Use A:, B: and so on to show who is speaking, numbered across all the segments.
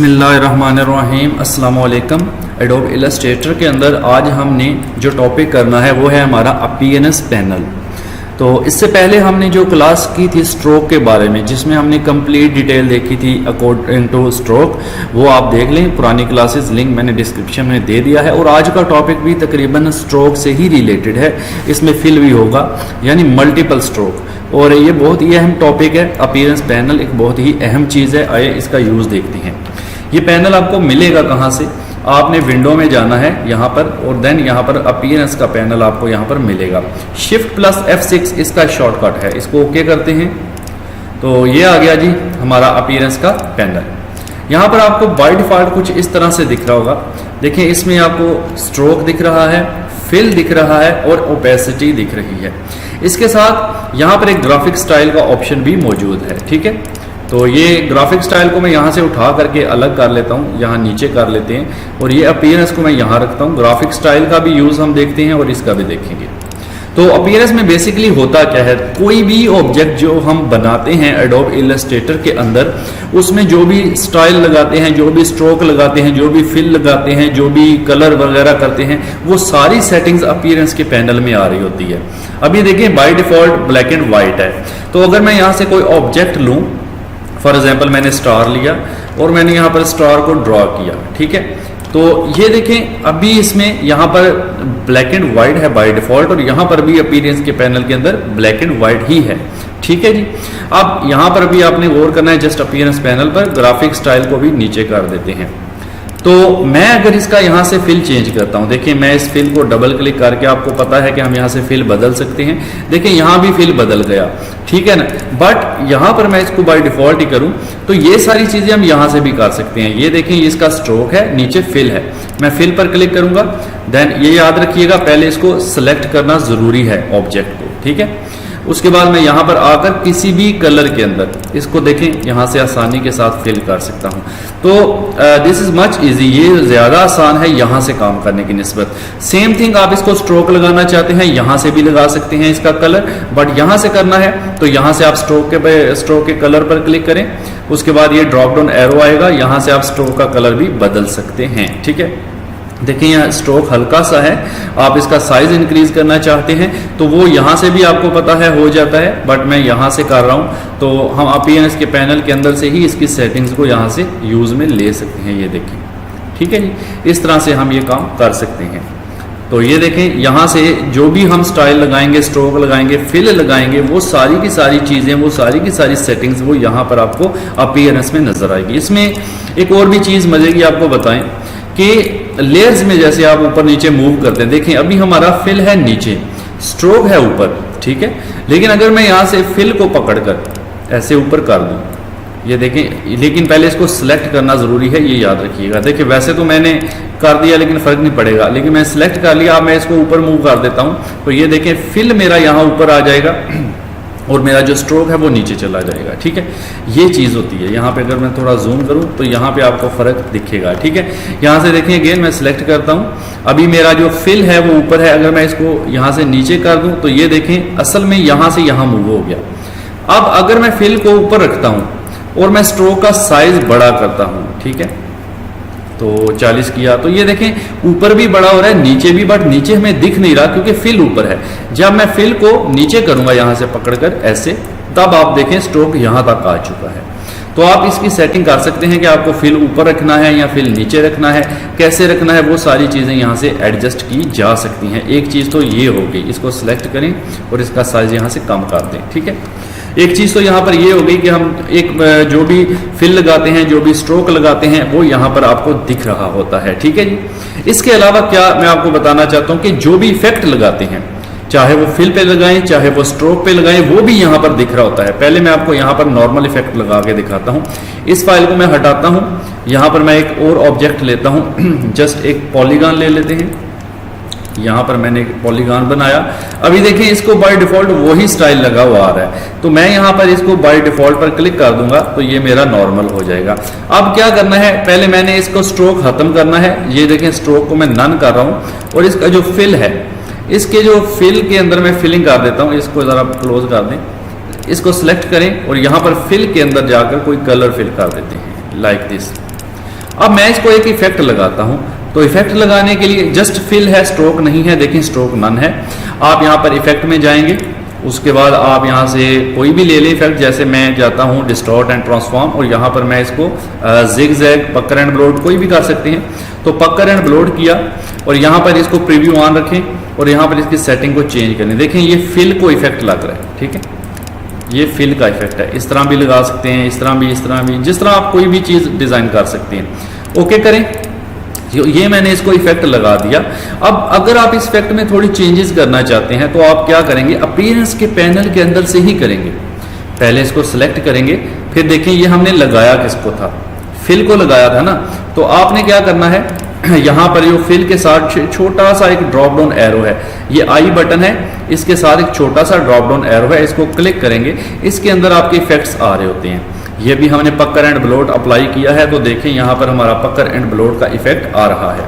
A: बिस्मिल्लाहिर्रहमानिर्रहीम अस्सलाम वालेकुम। एडोब इलस्ट्रेटर के अंदर आज हमने जो टॉपिक करना है वो है हमारा अपीयरेंस पैनल। तो इससे पहले हमने जो क्लास की थी स्ट्रोक के बारे में, जिसमें हमने कंप्लीट डिटेल देखी थी अकॉर्डिंग टू स्ट्रोक, वो आप देख लें। पुरानी क्लासेस लिंक मैंने डिस्क्रिप्शन में दे दिया है। और आज का टॉपिक भी तकरीबन स्ट्रोक से ही रिलेटेड है। इसमें फिल भी होगा यानी मल्टीपल स्ट्रोक, और ये बहुत ही अहम टॉपिक है। अपीयरेंस पैनल एक बहुत ही अहम चीज़ है। आइए इसका यूज़ देखते हैं। ये पैनल आपको मिलेगा कहाँ से? आपने विंडो में जाना है यहाँ पर, और देन यहाँ पर अपीयरेंस का पैनल आपको यहाँ पर मिलेगा। शिफ्ट प्लस F6 इसका शॉर्टकट है। इसको ओके करते हैं तो ये आ गया जी हमारा अपीयरेंस का पैनल। यहाँ पर आपको बाय डिफॉल्ट कुछ इस तरह से दिख रहा होगा। देखिए इसमें आपको स्ट्रोक दिख रहा है, फिल दिख रहा है और ओपेसिटी दिख रही है। इसके साथ यहाँ पर एक ग्राफिक स्टाइल का ऑप्शन भी मौजूद है। ठीक है, तो ये ग्राफिक स्टाइल को मैं यहाँ से उठा करके अलग कर लेता हूँ, यहाँ नीचे कर लेते हैं, और ये अपीयरेंस को मैं यहाँ रखता हूँ। ग्राफिक स्टाइल का भी यूज़ हम देखते हैं और इसका भी देखेंगे। तो अपीयरेंस में बेसिकली होता क्या है, कोई भी ऑब्जेक्ट जो हम बनाते हैं एडोब इलस्ट्रेटर के अंदर, उसमें जो भी स्टाइल लगाते हैं, जो भी स्ट्रोक लगाते हैं, जो भी फिल लगाते हैं, जो भी कलर वगैरह करते हैं, वो सारी सेटिंग्स अपीयरेंस के पैनल में आ रही होती है। अभी देखिए by default black and white है। तो अगर मैं यहाँ से कोई ऑब्जेक्ट लूँ, फॉर एग्जाम्पल मैंने स्टार लिया और मैंने यहाँ पर स्टार को ड्रॉ किया, ठीक है, तो ये देखें अभी इसमें यहाँ पर ब्लैक एंड वाइट है बाय डिफॉल्ट, और यहाँ पर भी अपीयरेंस के पैनल के अंदर ब्लैक एंड वाइट ही है। ठीक है जी। अब यहाँ पर भी आपने गौर करना है, जस्ट अपीयरेंस पैनल पर ग्राफिक स्टाइल को भी नीचे कर देते हैं। तो मैं अगर इसका यहाँ से फिल चेंज करता हूँ, देखिए मैं इस फिल को डबल क्लिक करके, आपको पता है कि हम यहाँ से फिल बदल सकते हैं। देखिए यहाँ भी फिल बदल गया, ठीक है ना। बट यहाँ पर मैं इसको बाय डिफॉल्ट ही करूँ तो ये सारी चीज़ें हम यहाँ से भी कर सकते हैं। ये देखें इसका स्ट्रोक है, नीचे फिल है, मैं फिल पर क्लिक करूँगा। देन ये याद रखिएगा पहले इसको सेलेक्ट करना ज़रूरी है ऑब्जेक्ट को, ठीक है। उसके बाद मैं यहाँ पर आकर किसी भी कलर के अंदर इसको देखें, यहाँ से आसानी के साथ फिल कर सकता हूँ। तो दिस इज़ मच इजी, ये ज़्यादा आसान है यहाँ से काम करने की निस्बत। सेम थिंग आप इसको स्ट्रोक लगाना चाहते हैं, यहाँ से भी लगा सकते हैं इसका कलर, बट यहाँ से करना है तो यहाँ से आप स्ट्रोक के कलर पर क्लिक करें। उसके बाद ये ड्रॉप डाउन एरो आएगा, यहाँ से आप स्ट्रोक का कलर भी बदल सकते हैं। ठीक है, देखिए यहाँ स्ट्रोक हल्का सा है, आप इसका साइज इंक्रीज करना चाहते हैं तो वो यहाँ से भी आपको पता है हो जाता है, बट मैं यहाँ से कर रहा हूँ। तो हम अपीयरेंस के पैनल के अंदर से ही इसकी सेटिंग्स को यहाँ से यूज़ में ले सकते हैं। ये देखें, ठीक है जी, इस तरह से हम ये काम कर सकते हैं। तो ये देखें यहाँ से जो भी हम स्टाइल लगाएंगे, स्ट्रोक लगाएंगे, फिल लगाएंगे, वो सारी की सारी चीज़ें, वो सारी की सारी सेटिंग्स वो यहाँ पर आपको अपीयरेंस में नज़र आएगी। इसमें एक और भी चीज़ मज़े की आपको बताएं कि लेयर्स में जैसे आप ऊपर नीचे मूव करते हैं, देखें अभी हमारा फिल है नीचे, स्ट्रोक है ऊपर, ठीक है। लेकिन अगर मैं यहाँ से फिल को पकड़कर ऐसे ऊपर कर दूँ, ये देखें, लेकिन पहले इसको सिलेक्ट करना ज़रूरी है, ये याद रखिएगा। देखिए वैसे तो मैंने कर दिया लेकिन फ़र्क नहीं पड़ेगा, लेकिन मैं सिलेक्ट कर लिया। अब मैं इसको ऊपर मूव कर देता हूँ तो ये देखें फिल मेरा यहाँ ऊपर आ जाएगा और मेरा जो स्ट्रोक है वो नीचे चला जाएगा। ठीक है, ये चीज़ होती है। यहाँ पे अगर मैं थोड़ा जूम करूँ तो यहाँ पे आपको फ़र्क दिखेगा। ठीक है, यहाँ से देखें अगेन मैं सिलेक्ट करता हूँ, अभी मेरा जो फिल है वो ऊपर है। अगर मैं इसको यहाँ से नीचे कर दूँ तो ये देखें असल में यहाँ से यहाँ मूव हो गया। अब अगर मैं फिल को ऊपर रखता हूँ और मैं स्ट्रोक का साइज बड़ा करता हूँ, ठीक है, तो 40 किया तो ये देखें ऊपर भी बड़ा हो रहा है, नीचे भी, बट नीचे हमें दिख नहीं रहा क्योंकि फिल ऊपर है। जब मैं फिल को नीचे करूंगा यहाँ से पकड़कर ऐसे, तब आप देखें स्ट्रोक यहाँ तक आ चुका है। तो आप इसकी सेटिंग कर सकते हैं कि आपको फिल ऊपर रखना है या फिल नीचे रखना है, कैसे रखना है, वो सारी चीज़ें यहाँ से एडजस्ट की जा सकती हैं। एक चीज़ तो ये हो गई, इसको सिलेक्ट करें और इसका साइज यहाँ से कम कर दें। ठीक है, एक चीज़ तो यहाँ पर ये हो गई कि हम एक जो भी फिल लगाते हैं, जो भी स्ट्रोक लगाते हैं, वो यहाँ पर आपको दिख रहा होता है। ठीक है जी। इसके अलावा क्या मैं आपको बताना चाहता हूँ कि जो भी इफेक्ट लगाते हैं, चाहे वो फिल पे लगाएं चाहे वो स्ट्रोक पे लगाएं, वो भी यहाँ पर दिख रहा होता है। पहले मैं आपको यहाँ पर नॉर्मल इफेक्ट लगा के दिखाता हूँ। इस फाइल को मैं हटाता हूँ, यहाँ पर मैं एक और ऑब्जेक्ट लेता हूँ, जस्ट एक पॉलीगॉन ले लेते हैं। यहाँ पर मैंने एक पॉलीगॉन बनाया। अभी देखें इसको बाय डिफॉल्ट वही स्टाइल लगा हुआ आ रहा है, तो मैं यहाँ पर इसको बाय डिफॉल्ट पर क्लिक कर दूंगा तो ये मेरा नॉर्मल हो जाएगा। अब क्या करना है, पहले मैंने इसको स्ट्रोक खत्म करना है। ये देखें स्ट्रोक को मैं नन कर रहा हूँ, और इसका जो फिल है, इसके जो फिल के अंदर मैं फिलिंग कर देता हूँ। इसको ज़रा क्लोज कर दें, इसको सिलेक्ट करें और यहाँ पर फिल के अंदर जाकर कोई कलर फिल कर देते हैं लाइक दिस। अब मैं इसको एक इफेक्ट लगाता हूं, तो इफेक्ट लगाने के लिए जस्ट फिल है, स्ट्रोक नहीं है, देखिए स्ट्रोक नन है। आप यहां पर इफेक्ट में जाएंगे, उसके बाद आप यहां से कोई भी ले लें इफेक्ट, जैसे मैं जाता हूं डिस्टॉर्ट एंड ट्रांसफॉर्म, और यहां पर मैं इसको जिग जैग, पक्कर एंड ब्लोड कोई भी कर सकते हैं। तो पक्कर एंड ब्लोड किया और यहां पर इसको प्रीव्यू ऑन रखें और यहां पर इसकी सेटिंग को चेंज करें। देखें ये फिल को इफेक्ट लग रहा है, ठीक है, ये फिल का इफेक्ट है। इस तरह भी लगा सकते हैं, इस तरह भी, जिस तरह आप कोई भी चीज डिजाइन कर सकते हैं। ओके करें, ये मैंने इसको इफेक्ट लगा दिया। अब अगर आप इस इफेक्ट में थोड़ी चेंजेस करना चाहते हैं तो आप क्या करेंगे, अपीयरेंस के पैनल के अंदर से ही करेंगे। पहले इसको सिलेक्ट करेंगे, फिर देखें ये हमने लगाया किसको था, फिल को लगाया था ना। तो आपने क्या करना है, यहां पर जो फिल के साथ छोटा सा एक ड्रॉप डाउन एरो है, ये आई बटन है, इसके साथ एक छोटा सा ड्रॉप डाउन एरो है, इसको क्लिक करेंगे, इसके अंदर आपके इफेक्ट्स आ रहे होते हैं। ये भी हमने पक्कर एंड ब्लोड अप्लाई किया है, तो देखें यहां पर हमारा पक्कर एंड ब्लोड का इफेक्ट आ रहा है।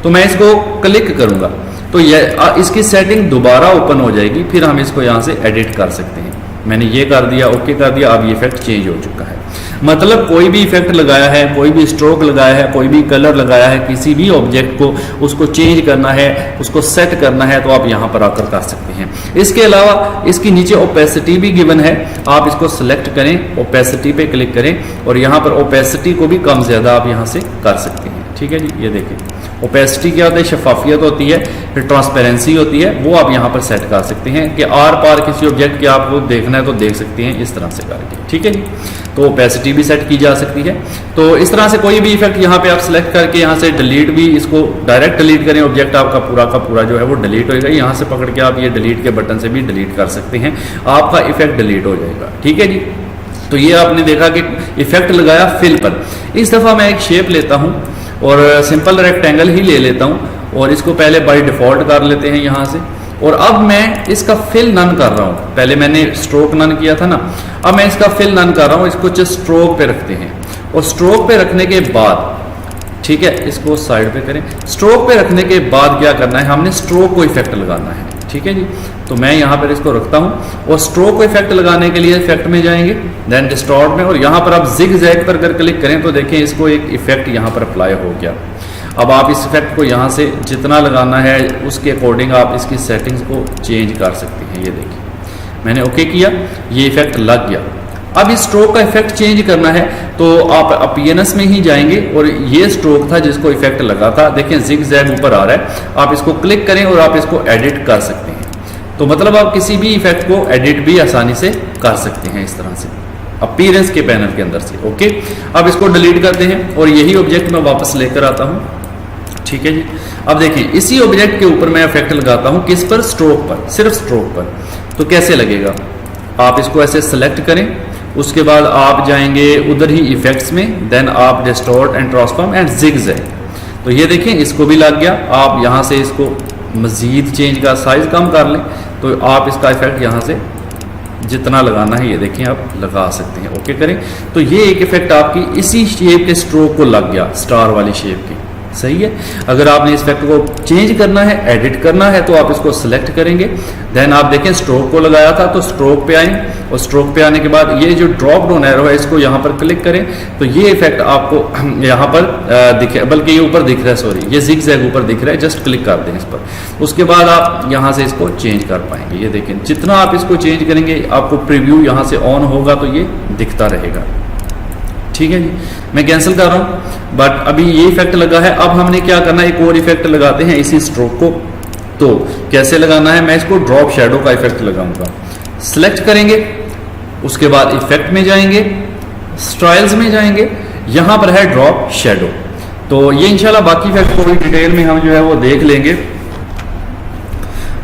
A: तो मैं इसको क्लिक करूंगा तो ये इसकी सेटिंग दोबारा ओपन हो जाएगी, फिर हम इसको यहां से एडिट कर सकते हैं। मैंने ये कर दिया, ओके कर दिया, अब ये इफेक्ट चेंज हो चुका है। मतलब कोई भी इफेक्ट लगाया है, कोई भी स्ट्रोक लगाया है, कोई भी कलर लगाया है, किसी भी ऑब्जेक्ट को उसको चेंज करना है, उसको सेट करना है, तो आप यहां पर आकर कर सकते हैं। इसके अलावा इसकी नीचे ओपेसिटी भी गिवन है, आप इसको सिलेक्ट करें, ओपेसिटी पे क्लिक करें और यहां पर ओपेसिटी को भी कम ज्यादा आप यहां से कर सकते हैं। ठीक है जी, ये देखें ओपेसिटी क्या होता है, शफाफियत होती है, फिर ट्रांसपेरेंसी होती है, वो आप यहाँ पर सेट कर सकते हैं कि आर पार किसी ऑब्जेक्ट के आपको देखना है तो देख सकते हैं इस तरह से करके। ठीक है जी, तो ओपेसिटी भी सेट की जा सकती है। तो इस तरह से कोई भी इफेक्ट यहाँ पे आप सिलेक्ट करके यहाँ से डिलीट भी, इसको डायरेक्ट डिलीट करें, ऑब्जेक्ट आपका पूरा का पूरा जो है वो डिलीट होएगा। यहाँ से पकड़ के आप ये डिलीट के बटन से भी डिलीट कर सकते हैं, आपका इफेक्ट डिलीट हो जाएगा। ठीक है जी, तो ये आपने देखा कि इफेक्ट लगाया फिल पर। इस दफ़ा मैं एक शेप लेता हूँ और सिंपल रेक्टेंगल ही ले लेता हूं और इसको पहले बाय डिफॉल्ट कर लेते हैं यहां से। और अब मैं इसका फिल नन कर रहा हूं, पहले मैंने स्ट्रोक नन किया था ना, अब मैं इसका फिल नन कर रहा हूं। इसको जस्ट स्ट्रोक पे रखते हैं और स्ट्रोक पे रखने के बाद, ठीक है, इसको साइड पे करें। स्ट्रोक पे रखने के बाद क्या करना है, हमने स्ट्रोक को इफेक्ट लगाना है। ठीक है जी, तो मैं यहाँ पर इसको रखता हूँ और स्ट्रोक को इफेक्ट लगाने के लिए इफेक्ट में जाएंगे, देन डिस्टॉर्ट में, और यहाँ पर आप जिग जैग पर अगर क्लिक करें तो देखें इसको एक इफेक्ट यहाँ पर अप्लाई हो गया। अब आप इस इफेक्ट को यहाँ से जितना लगाना है उसके अकॉर्डिंग आप इसकी सेटिंग्स को चेंज कर सकते हैं। ये देखिए मैंने ओके किया, ये इफेक्ट लग गया। अब इस स्ट्रोक का इफेक्ट चेंज करना है तो आप अपीयरेंस में ही जाएंगे और ये स्ट्रोक था जिसको इफेक्ट लगा था, देखें जिग जैग ऊपर आ रहा है, आप इसको क्लिक करें और आप इसको एडिट कर सकते हैं। तो मतलब आप किसी भी इफेक्ट को एडिट भी आसानी से कर सकते हैं इस तरह से अपीयरेंस के पैनल के अंदर से। ओके, अब इसको डिलीट करते हैं और यही ऑब्जेक्ट मैं वापस लेकर आता हूँ। ठीक है जी, अब देखें इसी ऑब्जेक्ट के ऊपर मैं इफेक्ट लगाता हूँ, किस पर, स्ट्रोक पर, सिर्फ स्ट्रोक पर। तो कैसे लगेगा, आप इसको ऐसे सेलेक्ट करें, उसके बाद आप जाएंगे उधर ही इफेक्ट्स में, देन आप distort and transform and zigzag. तो ये देखें इसको भी लग गया। आप यहाँ से इसको मजीद चेंज का साइज कम कर लें तो आप इसका इफेक्ट यहाँ से जितना लगाना है ये देखें आप लगा सकते हैं। ओके करें, तो ये एक इफेक्ट आपकी इसी शेप के स्ट्रोक को लग गया, स्टार वाली शेप की। सही है, अगर आपने इस इफेक्ट को चेंज करना है, एडिट करना है, तो आप इसको सिलेक्ट करेंगे, देन आप देखें स्ट्रोक को लगाया था तो स्ट्रोक पे आए और स्ट्रोक पे आने के बाद ये जो ड्रॉप डाउन एरो है इसको यहाँ पर क्लिक करें तो ये इफेक्ट आपको यहाँ पर दिखे, बल्कि ये ऊपर दिख रहा है, सॉरी ये जिग जैग ऊपर दिख रहा है, जस्ट क्लिक कर दें इस पर। उसके बाद आप यहाँ से इसको चेंज कर पाएंगे। ये देखें जितना आप इसको चेंज करेंगे आपको प्रीव्यू यहाँ से ऑन होगा तो ये दिखता रहेगा। ठीक है जी, मैं कैंसिल कर रहा हूं, बट अभी ये इफेक्ट लगा है। अब हमने क्या करना है, एक और इफेक्ट लगाते हैं इसी स्ट्रोक को। तो कैसे लगाना है, मैं इसको ड्रॉप शैडो का इफेक्ट लगाऊंगा। सिलेक्ट करेंगे, उसके बाद इफेक्ट में जाएंगे, स्टाइल्स में जाएंगे, यहां पर है ड्रॉप शैडो। तो ये इंशाल्लाह बाकी इफेक्ट को भी डिटेल में हम जो है वो देख लेंगे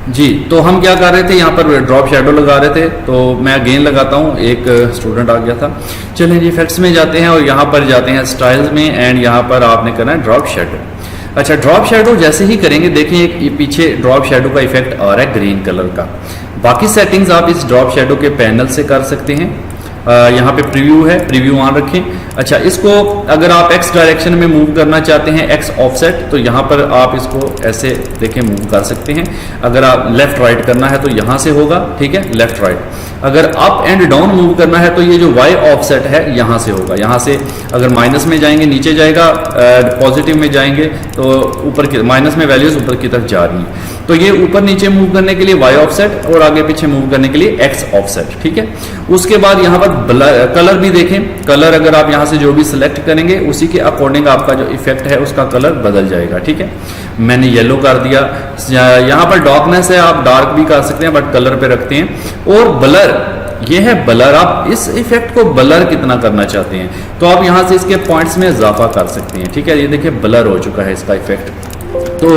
A: जी। तो हम क्या कर रहे थे, यहाँ पर ड्रॉप शैडो लगा रहे थे, तो मैं अगेन लगाता हूँ, एक स्टूडेंट आ गया था। चलिए जी, इफेक्ट्स में जाते हैं और यहाँ पर जाते हैं स्टाइल्स में, एंड यहाँ पर आपने करना है ड्रॉप शैडो। अच्छा, ड्रॉप शैडो जैसे ही करेंगे देखें एक पीछे ड्रॉप शैडो का इफेक्ट आ रहा है ग्रीन कलर का। बाकी सेटिंग्स आप इस ड्रॉप शैडो के पैनल से कर सकते हैं। यहाँ पे प्रीव्यू है, प्रीव्यू ऑन रखें। अच्छा, इसको अगर आप एक्स डायरेक्शन में मूव करना चाहते हैं, एक्स ऑफसेट, तो यहाँ पर आप इसको ऐसे देखें मूव कर सकते हैं। अगर आप लेफ्ट राइट करना है तो यहाँ से होगा, ठीक है, लेफ्ट राइट। अगर अप एंड डाउन मूव करना है तो ये जो वाई ऑफसेट है यहाँ से होगा। यहाँ से अगर माइनस में जाएंगे नीचे जाएगा, पॉजिटिव में जाएंगे तो ऊपर की, माइनस में वैल्यूज ऊपर की तरफ जा रही हैं, तो ये ऊपर नीचे मूव करने के लिए वाई ऑफसेट और आगे पीछे मूव करने के लिए एक्स ऑफसेट, ठीक है। उसके बाद यहाँ पर कलर भी देखें, कलर अगर आप यहाँ से जो भी सिलेक्ट करेंगे उसी के अकॉर्डिंग आपका जो इफेक्ट है उसका कलर बदल जाएगा, ठीक है। मैंने येलो कर दिया। यहाँ पर डार्कनेस है, आप डार्क भी कर सकते हैं बट कलर पे रखते हैं। और ब्लर, ये है ब्लर, आप इस इफेक्ट को ब्लर कितना करना चाहते हैं तो आप यहाँ से इसके पॉइंट्स में इजाफा कर सकते हैं, ठीक है। ये देखिए ब्लर हो चुका है इसका इफेक्ट, तो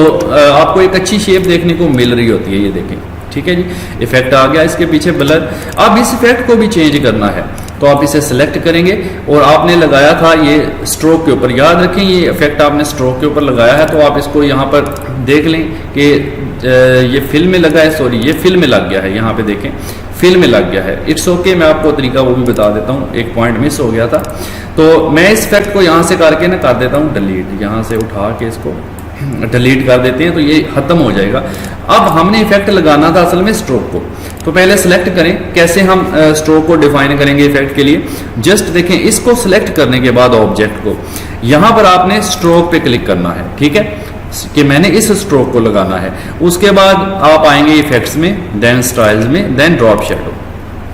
A: आपको एक अच्छी शेप देखने को मिल रही होती है, ये देखें, ठीक है जी। इफेक्ट आ गया इसके पीछे ब्लर। अब इस इफेक्ट को भी चेंज करना है तो आप इसे सिलेक्ट करेंगे और आपने लगाया था ये स्ट्रोक के ऊपर, याद रखें ये इफेक्ट आपने स्ट्रोक के ऊपर लगाया है, तो आप इसको यहाँ पर देख लें कि ये फिल में लगा है, सॉरी ये फिल में लग गया है, यहाँ पे देखें फिल में लग गया है। इट्स ओके, मैं आपको तरीका वो भी बता देता हूँ, एक पॉइंट मिस हो गया था। तो मैं इस इफेक्ट को यहाँ से करके ना कर देता हूँ डिलीट, यहाँ से उठा के इसको डिलीट कर देते हैं तो ये खत्म हो जाएगा। अब हमने इफेक्ट लगाना था असल में स्ट्रोक को, तो पहले सेलेक्ट करें कैसे हम स्ट्रोक को डिफाइन करेंगे इफेक्ट के लिए। जस्ट देखें, इसको सिलेक्ट करने के बाद ऑब्जेक्ट को यहाँ पर आपने स्ट्रोक पे क्लिक करना है, ठीक है, कि मैंने इस स्ट्रोक को लगाना है। उसके बाद आप आएंगे इफेक्ट्स में, देन स्टाइल्स में, देन ड्रॉप शेडो,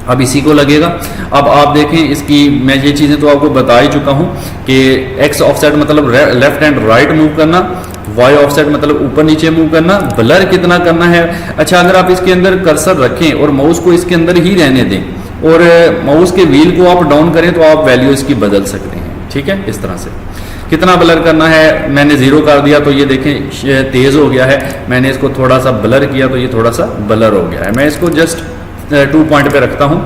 A: अब इसी को लगेगा। अब आप देखें इसकी, मैं ये चीज़ें तो आपको बता ही चुका हूँ कि एक्स ऑफसेट मतलब लेफ्ट एंड राइट मूव करना, वाई ऑफसेट मतलब ऊपर नीचे मूव करना, ब्लर कितना करना है। अच्छा, अगर आप इसके अंदर कर्सर रखें और माउस को इसके अंदर ही रहने दें और माउस के व्हील को आप डाउन करें तो आप वैल्यू इसकी बदल सकते हैं, ठीक है। इस तरह से कितना ब्लर करना है, मैंने 0 कर दिया तो ये देखें तेज हो गया है, मैंने इसको थोड़ा सा ब्लर किया तो ये थोड़ा सा ब्लर हो गया है। मैं इसको जस्ट 2 पॉइंट पे रखता हूं।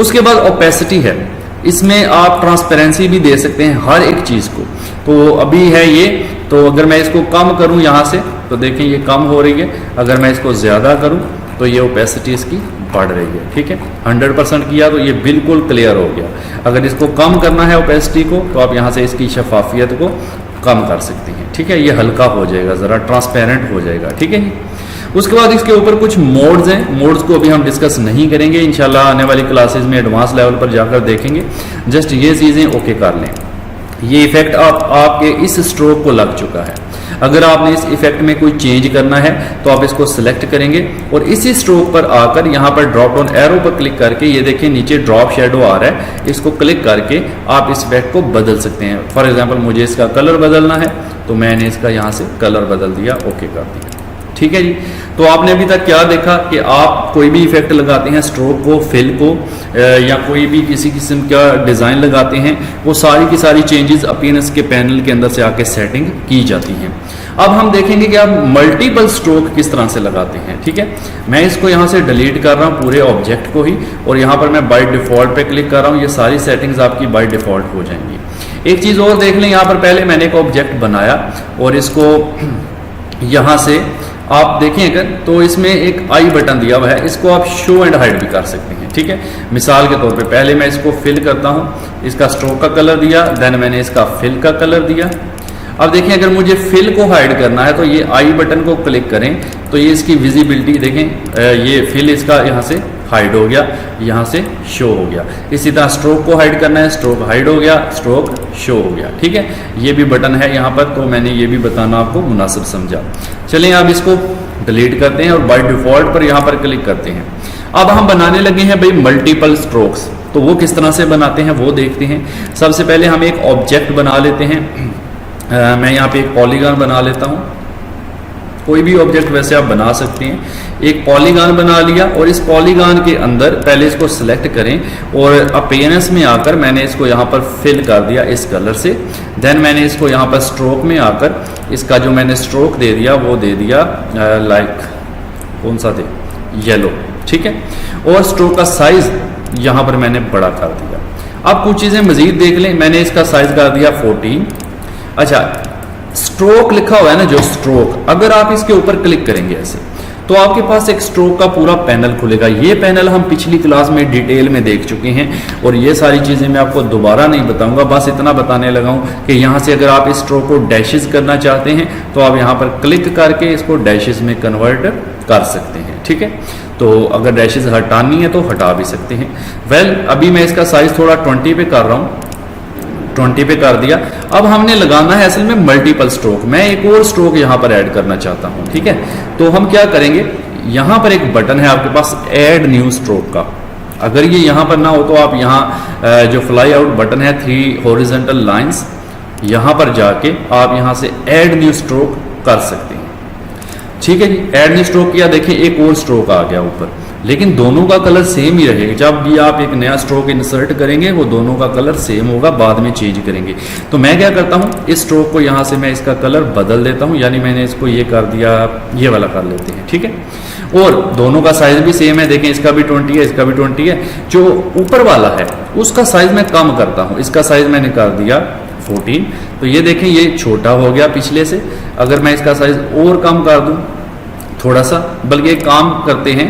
A: उसके बाद ओपेसिटी है, इसमें आप ट्रांसपेरेंसी भी दे सकते हैं हर एक चीज़ को, तो अभी है ये, तो अगर मैं इसको कम करूं यहाँ से तो देखें ये कम हो रही है, अगर मैं इसको ज़्यादा करूं तो ये ओपेसिटी इसकी बढ़ रही है, ठीक है। 100% किया तो ये बिल्कुल क्लियर हो गया। अगर इसको कम करना है ओपेसिटी को तो आप यहाँ से इसकी शफाफियत को कम कर सकते हैं, ठीक है। ये हल्का हो जाएगा, ज़रा ट्रांसपेरेंट हो जाएगा, ठीक है। उसके बाद इसके ऊपर कुछ मोड्स हैं, मोड्स को अभी हम डिस्कस नहीं करेंगे, इंशाल्लाह आने वाली क्लासेस में एडवांस लेवल पर जाकर देखेंगे। जस्ट ये चीज़ें ओके कर लें। ये इफेक्ट आपके इस स्ट्रोक को लग चुका है। अगर आपने इस इफेक्ट में कोई चेंज करना है तो आप इसको सिलेक्ट करेंगे और इसी स्ट्रोक पर आकर यहाँ पर ड्रॉप डाउन एरो पर क्लिक करके, ये देखिए नीचे ड्रॉप शेडो आ रहा है, इसको क्लिक करके आप इस इफेक्ट को बदल सकते हैं। फॉर एग्जांपल मुझे इसका कलर बदलना है तो मैंने इसका यहाँ से कलर बदल दिया, ओके कर दिया, ठीक है जी। तो आपने अभी तक क्या देखा कि आप कोई भी इफेक्ट लगाते हैं, स्ट्रोक को, फिल को, या कोई भी किसी किस्म का डिज़ाइन लगाते हैं, वो सारी की सारी चेंजेस अपीयरेंस के पैनल के अंदर से आके सेटिंग की जाती हैं। अब हम देखेंगे कि आप मल्टीपल स्ट्रोक किस तरह से लगाते हैं, ठीक है। मैं इसको यहाँ से डिलीट कर रहा हूँ पूरे ऑब्जेक्ट को ही, और यहाँ पर मैं बाय डिफ़ॉल्ट पे क्लिक कर रहा हूँ, ये सारी सेटिंग्स आपकी बाय डिफ़ॉल्ट हो जाएंगी। एक चीज़ और देख लें, यहाँ पर पहले मैंने एक ऑब्जेक्ट बनाया और इसको यहाँ से आप देखें अगर तो इसमें एक आई बटन दिया हुआ है, इसको आप शो एंड हाइड भी कर सकते हैं, ठीक है। मिसाल के तौर पे पहले मैं इसको फिल करता हूँ, इसका स्ट्रोक का कलर दिया, देन मैंने इसका फिल का कलर दिया। अब देखें अगर मुझे फिल को हाइड करना है तो ये आई बटन को क्लिक करें तो ये इसकी विजिबिलिटी देखें, ये फिल इसका यहाँ से हाइड हो गया, यहाँ से शो हो गया। इसी तरह स्ट्रोक को हाइड करना है, स्ट्रोक हाइड हो गया, स्ट्रोक शो हो गया, ठीक है। ये भी बटन है यहाँ पर, तो मैंने ये भी बताना आपको मुनासिब समझा। चलिए अब इसको डिलीट करते हैं और बाय डिफ़ॉल्ट पर यहाँ पर क्लिक करते हैं। अब हम बनाने लगे हैं भाई मल्टीपल स्ट्रोक्स, तो वो किस तरह से बनाते हैं वो देखते हैं। सबसे पहले हम एक ऑब्जेक्ट बना लेते हैं। मैं यहाँ पे एक पॉलीगॉन बना लेता हूँ, कोई भी ऑब्जेक्ट वैसे आप बना सकते हैं। एक पॉलीगॉन बना लिया और इस पॉलीगॉन के अंदर पहले इसको सिलेक्ट करें और अपीयरेंस में आकर मैंने इसको यहाँ पर फिल कर दिया इस कलर से। देन मैंने इसको यहाँ पर स्ट्रोक में आकर इसका जो मैंने स्ट्रोक दे दिया वो दे दिया लाइक कौन सा दे, येलो, ठीक है। और स्ट्रोक का साइज यहाँ पर मैंने बड़ा कर दिया। अब कुछ चीज़ें मजीद देख लें, मैंने इसका साइज कर दिया 14। अच्छा, स्ट्रोक लिखा हुआ है ना जो स्ट्रोक, अगर आप इसके ऊपर क्लिक करेंगे ऐसे तो आपके पास एक स्ट्रोक का पूरा पैनल खुलेगा। ये पैनल हम पिछली क्लास में डिटेल में देख चुके हैं और ये सारी चीज़ें मैं आपको दोबारा नहीं बताऊंगा, बस इतना बताने लगा हूँ कि यहाँ से अगर आप इस स्ट्रोक को डैशेस करना चाहते हैं तो आप यहाँ पर क्लिक करके इसको डैशेस में कन्वर्ट कर सकते हैं। ठीक है, तो अगर डैशेस हटानी है तो हटा भी सकते हैं। वेल, अभी मैं इसका साइज थोड़ा 20 पे कर रहा हूँ, 20 पे कर दिया। अब हमने लगाना है असल में मल्टीपल स्ट्रोक। मैं एक और स्ट्रोक यहाँ पर ऐड करना चाहता हूँ। ठीक है, तो हम क्या करेंगे, यहाँ पर एक बटन है आपके पास ऐड न्यू स्ट्रोक का। अगर ये यहाँ पर ना हो तो आप यहाँ जो फ्लाई आउट बटन है 3 हॉरिजॉन्टल लाइंस, यहाँ पर जाके आप यहाँ से ऐड न्यू स्ट्रोक कर सकते हैं। ठीक है जी, ऐड न्यू स्ट्रोक किया, देखिए एक और स्ट्रोक आ गया ऊपर, लेकिन दोनों का कलर सेम ही रहेगा। जब भी आप एक नया स्ट्रोक इंसर्ट करेंगे वो दोनों का कलर सेम होगा, बाद में चेंज करेंगे। तो मैं क्या करता हूँ, इस स्ट्रोक को यहाँ से मैं इसका कलर बदल देता हूँ, यानी मैंने इसको ये कर दिया, ये वाला कर लेते हैं। ठीक है, और दोनों का साइज भी सेम है, देखें इसका भी 20 है, इसका भी 20 है। जो ऊपर वाला है उसका साइज मैं कम करता हूँ, इसका साइज मैंने कर दिया 14। तो ये देखें ये छोटा हो गया पिछले से। अगर मैं इसका साइज और कम कर दूं थोड़ा सा, बल्कि एक काम करते हैं,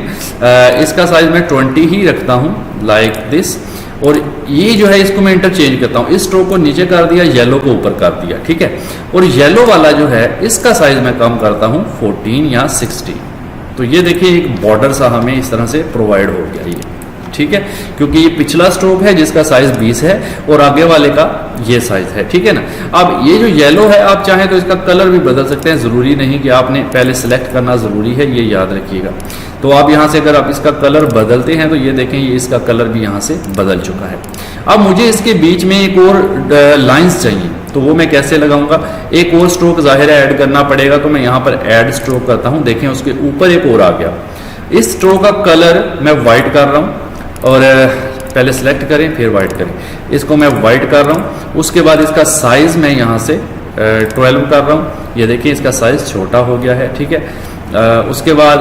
A: इसका साइज मैं 20 ही रखता हूं लाइक दिस, और ये जो है इसको मैं इंटरचेंज करता हूं। इस स्ट्रोक को नीचे कर दिया, येलो को ऊपर कर दिया। ठीक है, और येलो वाला जो है इसका साइज मैं कम करता हूं 14 या 16। तो ये देखिए एक बॉर्डर सा हमें इस तरह से प्रोवाइड हो गया ये। ठीक है, क्योंकि ये पिछला स्ट्रोक है जिसका साइज 20 है और आगे वाले का ये साइज है। ठीक है ना, अब ये जो येलो है आप चाहें तो इसका कलर भी बदल सकते हैं, जरूरी नहीं कि आपने पहले सिलेक्ट करना जरूरी है, ये याद रखिएगा। तो आप यहाँ से अगर आप इसका कलर बदलते हैं तो ये देखें ये इसका कलर भी यहाँ से बदल चुका है। अब मुझे इसके बीच में एक और लाइन्स चाहिए, तो वो मैं कैसे लगाऊंगा, एक और स्ट्रोक जाहिर है ऐड करना पड़ेगा। तो मैं यहाँ पर ऐड स्ट्रोक करता हूँ, देखें उसके ऊपर एक और आ गया। इस स्ट्रोक का कलर मैं वाइट कर रहा हूँ, और पहले सेलेक्ट करें फिर वाइट करें, इसको मैं वाइट कर रहा हूँ। उसके बाद इसका साइज मैं यहाँ से 12 कर रहा हूँ, ये देखिए इसका साइज छोटा हो गया है। ठीक है, उसके बाद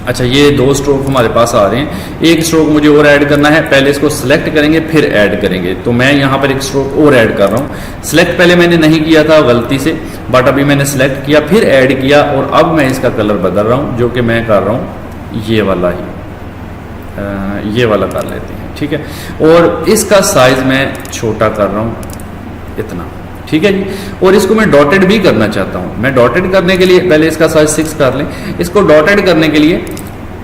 A: अच्छा ये 2 स्ट्रोक हमारे पास आ रहे हैं, एक स्ट्रोक मुझे और ऐड करना है। पहले इसको सिलेक्ट करेंगे फिर ऐड करेंगे, तो मैं यहाँ पर एक स्ट्रोक और ऐड कर रहा हूँ। सिलेक्ट पहले मैंने नहीं किया था गलती से, बट अभी मैंने सिलेक्ट किया फिर ऐड किया, और अब मैं इसका कलर बदल रहा हूँ, जो कि मैं कर रहा हूँ ये वाला ही, ये वाला कर लेते हैं। ठीक है, और इसका साइज मैं छोटा कर रहा हूँ इतना। ठीक है जी, और इसको मैं डॉटेड भी करना चाहता हूँ। मैं डॉटेड करने के लिए पहले इसका साइज 6 कर लें। इसको डॉटेड करने के लिए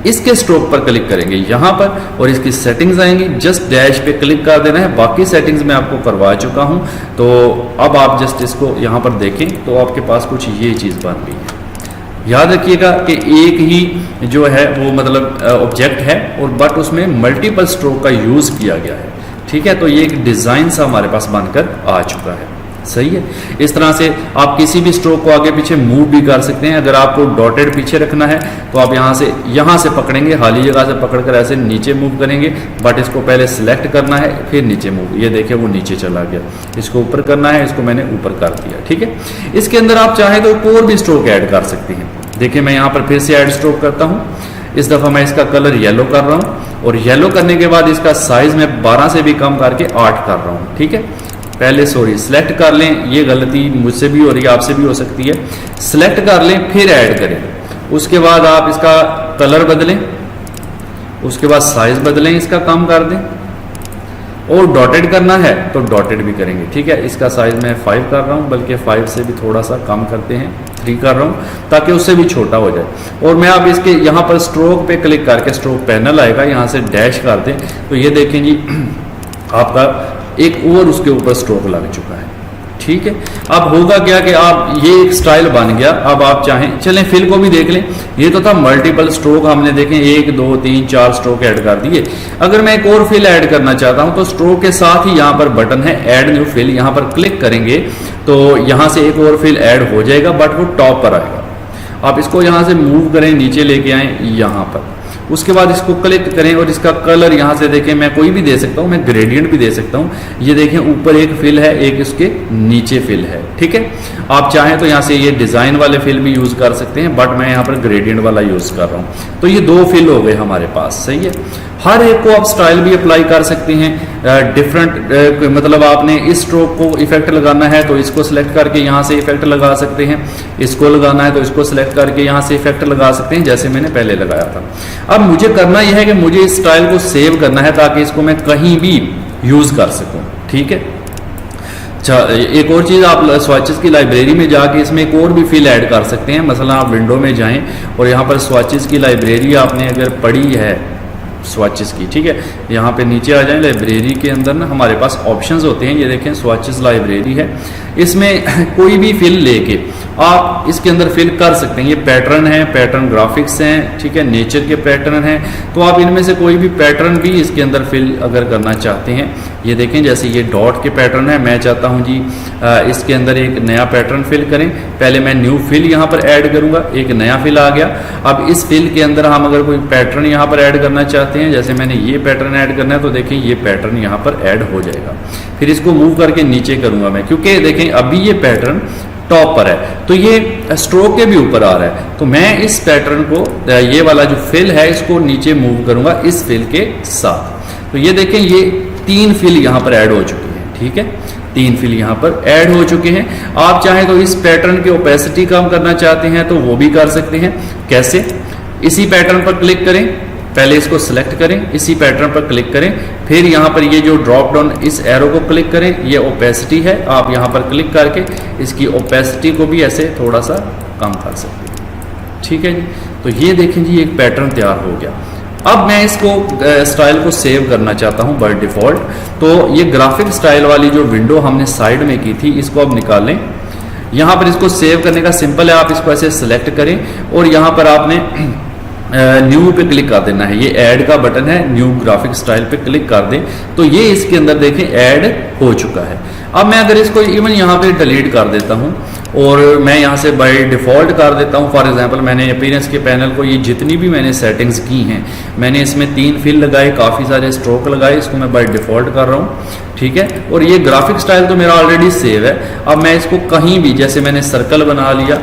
A: इसके स्ट्रोक पर क्लिक करेंगे यहाँ पर, और इसकी सेटिंग्स आएंगी, जस्ट डैश पे क्लिक कर देना है। बाकी सेटिंग्स मैं आपको करवा चुका हूँ, तो अब आप जस्ट इसको यहाँ पर देखें तो आपके पास कुछ ये चीज़ बन गई है। याद रखिएगा कि एक ही जो है वो मतलब ऑब्जेक्ट है, और बट उसमें मल्टीपल स्ट्रोक का यूज़ किया गया है। ठीक है, तो ये एक डिज़ाइन सा हमारे पास बनकर आ चुका है। सही है, इस तरह से आप किसी भी स्ट्रोक को आगे पीछे मूव भी कर सकते हैं। अगर आपको डॉटेड पीछे रखना है तो आप यहाँ से पकड़ेंगे, खाली जगह से पकड़कर ऐसे नीचे मूव करेंगे, बट इसको पहले सिलेक्ट करना है फिर नीचे मूव। ये देखिए वो नीचे चला गया, इसको ऊपर करना है, इसको मैंने ऊपर कर दिया। ठीक है, इसके अंदर आप चाहें तो और भी स्ट्रोक ऐड कर सकते हैं। देखिए मैं यहाँ पर फिर से ऐड स्ट्रोक करता हूँ, इस दफ़ा मैं इसका कलर येलो कर रहा हूँ, और येलो करने के बाद इसका साइज मैं 12 से भी कम करके 8 कर रहा हूँ। ठीक है, पहले सिलेक्ट कर लें, ये गलती मुझसे भी हो रही है आपसे भी हो सकती है। सिलेक्ट कर लें फिर ऐड करें, उसके बाद आप इसका कलर बदलें, उसके बाद साइज बदलें, इसका कम कर दें, और डॉटेड करना है तो डॉटेड भी करेंगे। ठीक है, इसका साइज मैं 5 कर रहा हूँ, बल्कि 5 से भी थोड़ा सा कम करते हैं, 3 कर रहा हूँ ताकि उससे भी छोटा हो जाए। और मैं अब इसके यहाँ पर स्ट्रोक पे क्लिक करके स्ट्रोक पैनल आएगा, यहाँ से डैश कर दें तो ये देखें जी आपका एक और उसके ऊपर स्ट्रोक लग चुका है। ठीक है, अब होगा क्या कि आप ये एक स्टाइल बन गया। अब आप चाहें चलें फिल को भी देख लें, ये तो था मल्टीपल स्ट्रोक, हमने देखें 1 2 3 4 स्ट्रोक ऐड कर दिए। अगर मैं एक और फिल ऐड करना चाहता हूं तो स्ट्रोक के साथ ही यहाँ पर बटन है ऐड न्यू फिल, यहाँ पर क्लिक करेंगे तो यहाँ से एक और फिल ऐड हो जाएगा, बट वो टॉप पर आएगा। आप इसको यहाँ से मूव करें, नीचे लेके आए यहाँ पर, उसके बाद इसको क्लिक करें और इसका कलर यहाँ से देखें मैं कोई भी दे सकता हूँ, मैं ग्रेडियंट भी दे सकता हूँ। ये देखें ऊपर एक फिल है, एक इसके नीचे फिल है। ठीक है, आप चाहें तो यहाँ से ये डिज़ाइन वाले फिल भी यूज़ कर सकते हैं, बट मैं यहाँ पर ग्रेडियंट वाला यूज़ कर रहा हूँ। तो ये 2 फिल हो गए हमारे पास। सही है, हर एक को आप स्टाइल भी अप्लाई कर सकते हैं। डिफरेंट मतलब आपने इस स्ट्रोक को इफेक्ट लगाना है तो इसको सिलेक्ट करके यहाँ से इफेक्ट लगा सकते हैं, इसको लगाना है तो इसको सिलेक्ट करके यहाँ से इफेक्ट लगा सकते हैं, जैसे मैंने पहले लगाया था। अब मुझे करना यह है कि मुझे इस स्टाइल को सेव करना है ताकि इसको मैं कहीं भी यूज कर सकूं। ठीक है, अच्छा एक और चीज़, आप स्वाचेस की लाइब्रेरी में जाके इसमें एक और भी फिल ऐड कर सकते हैं। मसलन आप विंडो में जाएं और यहाँ पर स्वाचेस की लाइब्रेरी आपने अगर पढ़ी है स्वाचेस की, ठीक है, यहाँ पे नीचे आ जाएं, लाइब्रेरी के अंदर ना हमारे पास ऑप्शंस होते हैं, ये देखें स्वाचेस लाइब्रेरी है, इसमें कोई भी फिल लेके आप इसके अंदर फिल कर सकते हैं। ये पैटर्न है, पैटर्न ग्राफिक्स हैं, ठीक है, नेचर के पैटर्न हैं, तो आप इनमें से कोई भी पैटर्न भी इसके अंदर फिल अगर करना चाहते हैं, ये देखें जैसे ये डॉट के पैटर्न है, मैं चाहता हूँ जी इसके अंदर एक नया पैटर्न फिल करें, पहले मैं न्यू फिल यहाँ पर ऐड करूँगा, एक नया फिल आ गया। अब इस फिल के अंदर हम अगर कोई पैटर्न यहाँ पर ऐड करना चाहते हैं, जैसे मैंने ये पैटर्न ऐड करना है तो देखें ये पैटर्न यहाँ पर ऐड हो जाएगा। फिर इसको मूव करके नीचे करूँगा मैं, क्योंकि देखें अभी ये पैटर्न टॉप पर है तो ये स्ट्रोक के भी ऊपर आ रहा है, तो मैं इस पैटर्न को, ये वाला जो फिल है इसको नीचे मूव करूँगा इस फिल के साथ। तो ये देखें ये 3 फिल यहाँ पर ऐड हो चुके हैं। ठीक है, 3 फिल यहाँ पर ऐड हो चुके हैं। आप चाहें तो इस पैटर्न की ओपेसिटी कम करना चाहते हैं तो वो भी कर सकते हैं। कैसे? इसी पैटर्न पर क्लिक करें, पहले इसको सिलेक्ट करें, इसी पैटर्न पर क्लिक करें, फिर यहाँ पर ये जो ड्रॉप डाउन इस एरो को क्लिक करें, ये ओपेसिटी है, आप यहाँ पर क्लिक करके इसकी ओपेसिटी को भी ऐसे थोड़ा सा कम कर सकते हैं। ठीक है जी, तो ये देखें जी एक पैटर्न तैयार हो गया। अब मैं इसको स्टाइल को सेव करना चाहता हूँ बाय डिफॉल्ट, तो ये ग्राफिक स्टाइल वाली जो विंडो हमने साइड में की थी इसको अब निकालें। यहाँ पर इसको सेव करने का सिंपल है, आप इसको ऐसे सिलेक्ट करें और यहाँ पर आपने न्यू पे क्लिक कर देना है, ये ऐड का बटन है, न्यू ग्राफिक स्टाइल पे क्लिक कर दें तो ये इसके अंदर देखें ऐड हो चुका है। अब मैं अगर इसको इवन यहाँ पे डिलीट कर देता हूँ और मैं यहाँ से बाय डिफ़ॉल्ट कर देता हूँ, फॉर एग्जांपल मैंने अपीयरेंस के पैनल को ये जितनी भी मैंने सेटिंग्स की हैं, मैंने इसमें 3 फिल लगाए, काफ़ी सारे स्ट्रोक लगाए, इसको मैं बाय डिफ़ॉल्ट कर रहा हूँ। ठीक है, और ये ग्राफिक स्टाइल तो मेरा ऑलरेडी सेव है। अब मैं इसको कहीं भी, जैसे मैंने सर्कल बना लिया,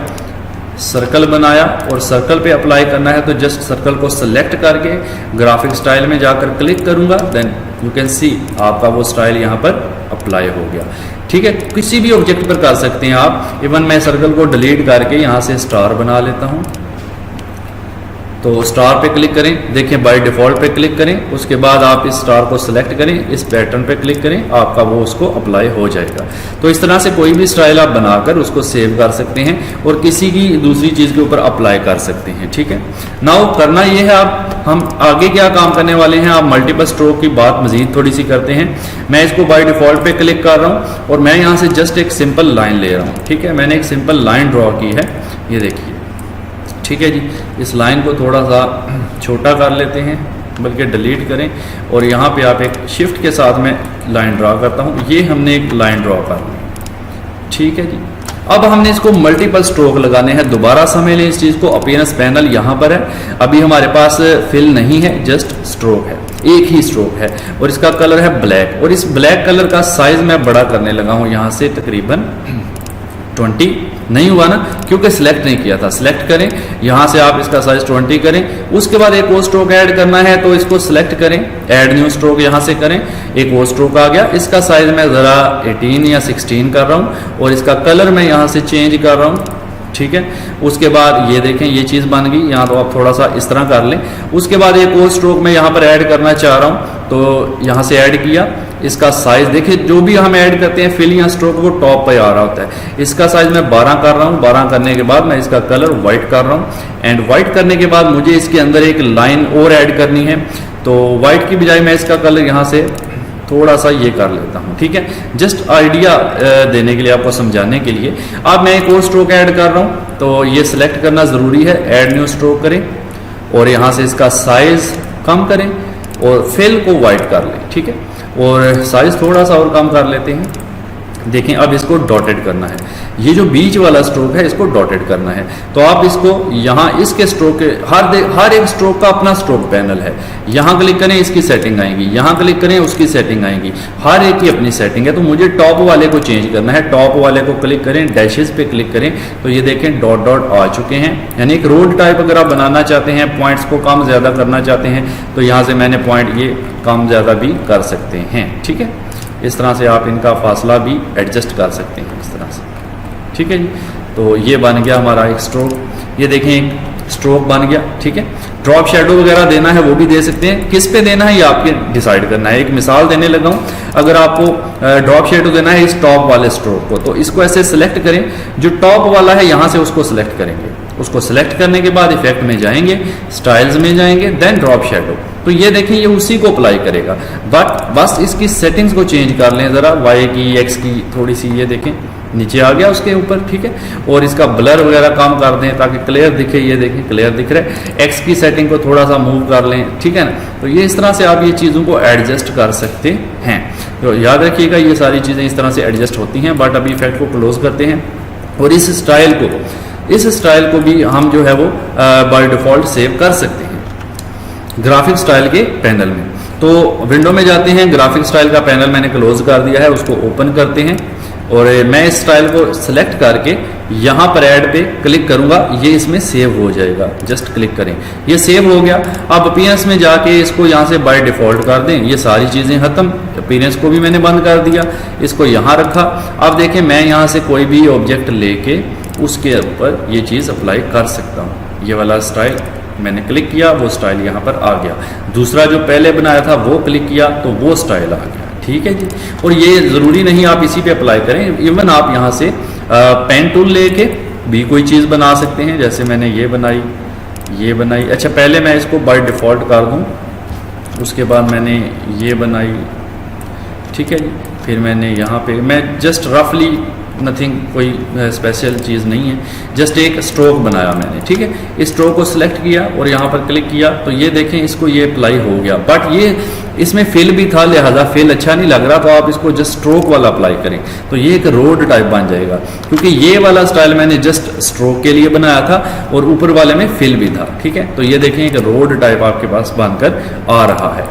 A: सर्कल बनाया और सर्कल पे अप्लाई करना है तो जस्ट सर्कल को सिलेक्ट करके ग्राफिक स्टाइल में जाकर क्लिक करूंगा, देन यू कैन सी आपका वो स्टाइल यहाँ पर अप्लाई हो गया। ठीक है, किसी भी ऑब्जेक्ट पर कर सकते हैं आप। इवन मैं सर्कल को डिलीट करके यहाँ से स्टार बना लेता हूँ, तो स्टार पे क्लिक करें, देखें बाय डिफ़ॉल्ट पे क्लिक करें, उसके बाद आप इस स्टार को सिलेक्ट करें, इस पैटर्न पे क्लिक करें, आपका वो उसको अप्लाई हो जाएगा। तो इस तरह से कोई भी स्टाइल आप बनाकर उसको सेव कर सकते हैं और किसी की दूसरी चीज़ के ऊपर अप्लाई कर सकते हैं। ठीक है, नाउ करना ये है, आप हम आगे क्या काम करने वाले हैं, आप मल्टीपल स्ट्रोक की बात मजीद थोड़ी सी करते हैं। मैं इसको बाय डिफ़ॉल्ट पे क्लिक कर रहा हूँ और मैं यहाँ से जस्ट एक सिंपल लाइन ले रहा हूँ। ठीक है, मैंने एक सिंपल लाइन ड्रॉ की है, ये देखिए। ठीक है जी, इस लाइन को थोड़ा सा छोटा कर लेते हैं, बल्कि डिलीट करें और यहाँ पे आप एक शिफ्ट के साथ में लाइन ड्रॉ करता हूँ, ये हमने एक लाइन ड्रॉ कर ली। ठीक है जी, अब हमने इसको मल्टीपल स्ट्रोक लगाने हैं। दोबारा समझ लें इस चीज़ को, अपीयरेंस पैनल यहाँ पर है, अभी हमारे पास फिल नहीं है, जस्ट स्ट्रोक है, एक ही स्ट्रोक है और इसका कलर है ब्लैक। और इस ब्लैक कलर का साइज मैं बड़ा करने लगा हूँ, यहाँ से तकरीबन 20 नहीं हुआ ना, क्योंकि सिलेक्ट नहीं किया था। सिलेक्ट करें, यहाँ से आप इसका साइज 20 करें, उसके बाद एक और स्ट्रोक ऐड करना है तो इसको सिलेक्ट करें, ऐड न्यू स्ट्रोक यहाँ से करें, एक और स्ट्रोक आ गया। इसका साइज मैं ज़रा 18 या 16 कर रहा हूँ और इसका कलर मैं यहाँ से चेंज कर रहा हूँ। ठीक है, उसके बाद ये देखें ये चीज़ बन गई। यहाँ तो आप थोड़ा सा इस तरह कर लें। उसके बाद एक और स्ट्रोक मैं यहाँ पर ऐड करना चाह रहा हूँ, तो यहाँ से ऐड किया। इसका साइज देखिए, जो भी हम ऐड करते हैं फिल या स्ट्रोक वो टॉप पे आ रहा होता है। इसका साइज मैं 12 कर रहा हूँ। 12 करने के बाद मैं इसका कलर वाइट कर रहा हूँ एंड वाइट करने के बाद मुझे इसके अंदर एक लाइन और ऐड करनी है, तो वाइट की बजाय मैं इसका कलर यहाँ से थोड़ा सा ये कर लेता हूँ। ठीक है, जस्ट आइडिया देने के लिए, आपको समझाने के लिए। अब मैं एक और स्ट्रोक ऐड कर रहा हूँ, तो ये सिलेक्ट करना ज़रूरी है, ऐड न्यू स्ट्रोक करें और यहाँ से इसका साइज कम करें और फिल को वाइट कर लें। ठीक है, और साइज थोड़ा सा और कम कर लेते हैं, देखें अब इसको डॉटेड करना है, ये जो बीच वाला स्ट्रोक है इसको डॉटेड करना है। तो आप इसको यहाँ इसके स्ट्रोक के हर एक स्ट्रोक का अपना स्ट्रोक पैनल है, यहाँ क्लिक करें इसकी सेटिंग आएगी, यहाँ क्लिक करें उसकी सेटिंग आएगी, हर एक की अपनी सेटिंग है। तो मुझे टॉप वाले को चेंज करना है, टॉप वाले को क्लिक करें, डैशेस पे क्लिक करें तो ये देखें डॉट डॉट आ चुके हैं। यानी एक रोड टाइप अगर आप बनाना चाहते हैं, पॉइंट्स को कम ज़्यादा करना चाहते हैं तो यहाँ से मैंने पॉइंट ये कम ज़्यादा भी कर सकते हैं। ठीक है, इस तरह से आप इनका फासला भी एडजस्ट कर सकते हैं इस तरह से। ठीक है जी, तो ये बन गया हमारा एक स्ट्रोक, ये देखें एक स्ट्रोक बन गया। ठीक है, ड्रॉप शेडो वगैरह देना है वो भी दे सकते हैं, किस पे देना है ये आपके डिसाइड करना है। एक मिसाल देने लगा हूँ, अगर आपको ड्रॉप शेडो देना है इस टॉप वाले स्ट्रोक को तो इसको ऐसे सिलेक्ट करें, जो टॉप वाला है यहाँ से उसको सिलेक्ट करेंगे, उसको सिलेक्ट करने के बाद इफेक्ट में जाएंगे, स्टाइल्स में जाएंगे, देन ड्रॉप शेडो। तो ये देखें ये उसी को अप्लाई करेगा, बट बस इसकी सेटिंग्स को चेंज कर लें ज़रा, वाई की एक्स की थोड़ी सी, ये देखें नीचे आ गया उसके ऊपर। ठीक है, और इसका ब्लर वगैरह कम कर दें ताकि क्लियर दिखे, ये देखें क्लियर दिख रहा है। एक्स की सेटिंग को थोड़ा सा मूव कर लें, ठीक है ना। तो ये इस तरह से आप ये चीज़ों को एडजस्ट कर सकते हैं। तो याद रखिएगा ये सारी चीज़ें इस तरह से एडजस्ट होती हैं। बट अभी इफेक्ट को क्लोज करते हैं और इस स्टाइल को भी हम जो है वो बाय डिफ़ॉल्ट सेव कर सकते हैं ग्राफिक स्टाइल के पैनल में। तो विंडो में जाते हैं, ग्राफिक स्टाइल का पैनल मैंने क्लोज कर दिया है, उसको ओपन करते हैं और मैं इस स्टाइल को सिलेक्ट करके यहाँ पर ऐड पे क्लिक करूँगा, ये इसमें सेव हो जाएगा। जस्ट क्लिक करें, ये सेव हो गया। अब अपीयरेंस में जाके इसको यहाँ से बाय डिफ़ॉल्ट कर दें, ये सारी चीज़ें ख़त्म। अपीयरेंस को भी मैंने बंद कर दिया, इसको यहाँ रखा। अब देखें मैं यहाँ से कोई भी ऑब्जेक्ट लेके उसके ऊपर ये चीज़ अप्लाई कर सकता हूँ। ये वाला स्टाइल मैंने क्लिक किया, वो स्टाइल यहाँ पर आ गया। दूसरा जो पहले बनाया था वो क्लिक किया तो वो स्टाइल आ गया। ठीक है जी, और ये ज़रूरी नहीं आप इसी पे अप्लाई करें, इवन आप यहाँ से पेन टूल लेके भी कोई चीज़ बना सकते हैं। जैसे मैंने ये बनाई। अच्छा, पहले मैं इसको बाय डिफ़ॉल्ट कर दूँ, उसके बाद मैंने ये बनाई। ठीक है जी, फिर मैंने यहाँ पे मैं जस्ट रफली नथिंग, कोई स्पेशल चीज़ नहीं है, जस्ट एक स्ट्रोक बनाया मैंने। ठीक है, इस स्ट्रोक को सिलेक्ट किया और यहाँ पर क्लिक किया तो ये देखें इसको ये अप्लाई हो गया। बट ये इसमें फिल भी था, लिहाजा फिल अच्छा नहीं लग रहा, तो आप इसको जस्ट स्ट्रोक वाला अप्लाई करें तो ये एक रोड टाइप बन जाएगा। क्योंकि ये वाला स्टाइल मैंने जस्ट स्ट्रोक के लिए बनाया था और ऊपर वाले में फिल भी था। ठीक है, तो ये देखें एक रोड टाइप आपके पास बनकर आ रहा है।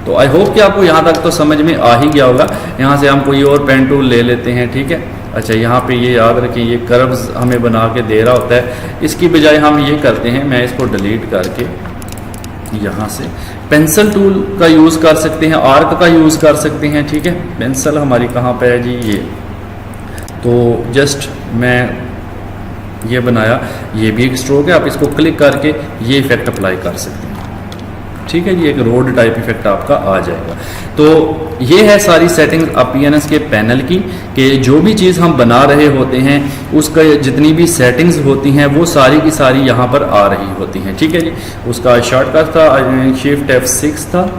A: तो आई होप कि आपको यहाँ तक तो समझ में आ ही गया होगा। यहाँ से हम कोई और पेन टूल ले लेते हैं। ठीक है, अच्छा यहाँ पे ये याद रखें ये कर्व्स हमें बना के दे रहा होता है, इसकी बजाय हम ये करते हैं, मैं इसको डिलीट करके यहाँ से पेंसिल टूल का यूज़ कर सकते हैं, आर्क का यूज़ कर सकते हैं। ठीक है, पेंसिल हमारी कहाँ पे है जी, ये तो जस्ट मैं ये बनाया, ये भी एक स्ट्रोक है, आप इसको क्लिक करके ये इफेक्ट अप्लाई कर सकते हैं। ठीक है जी, एक रोड टाइप इफेक्ट आपका आ जाएगा। तो ये है सारी सेटिंग्स अपीयरेंस के पैनल की, कि जो भी चीज़ हम बना रहे होते हैं उसका जितनी भी सेटिंग्स होती हैं वो सारी की सारी यहाँ पर आ रही होती हैं। ठीक है जी, उसका शॉर्टकट था शिफ्ट F6 था।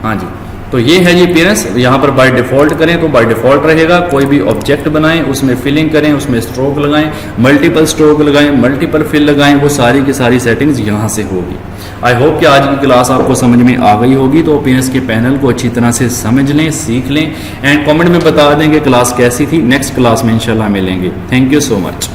A: हाँ जी, तो ये है जी अपीयरेंस। यहाँ पर बाय डिफ़ॉल्ट करें तो बाय डिफ़ॉल्ट रहेगा। कोई भी ऑब्जेक्ट बनाएं, उसमें फिलिंग करें, उसमें स्ट्रोक लगाएं, मल्टीपल स्ट्रोक लगाएं, मल्टीपल फिल लगाएं, वो सारी की सारी सेटिंग्स यहाँ से होगी। आई होप कि आज की क्लास आपको समझ में आ गई होगी। तो अपीयरेंस के पैनल को अच्छी तरह से समझ लें, सीख लें एंड कमेंट में बता दें कि क्लास कैसी थी। नेक्स्ट क्लास में इंशाल्लाह मिलेंगे। Thank you so much.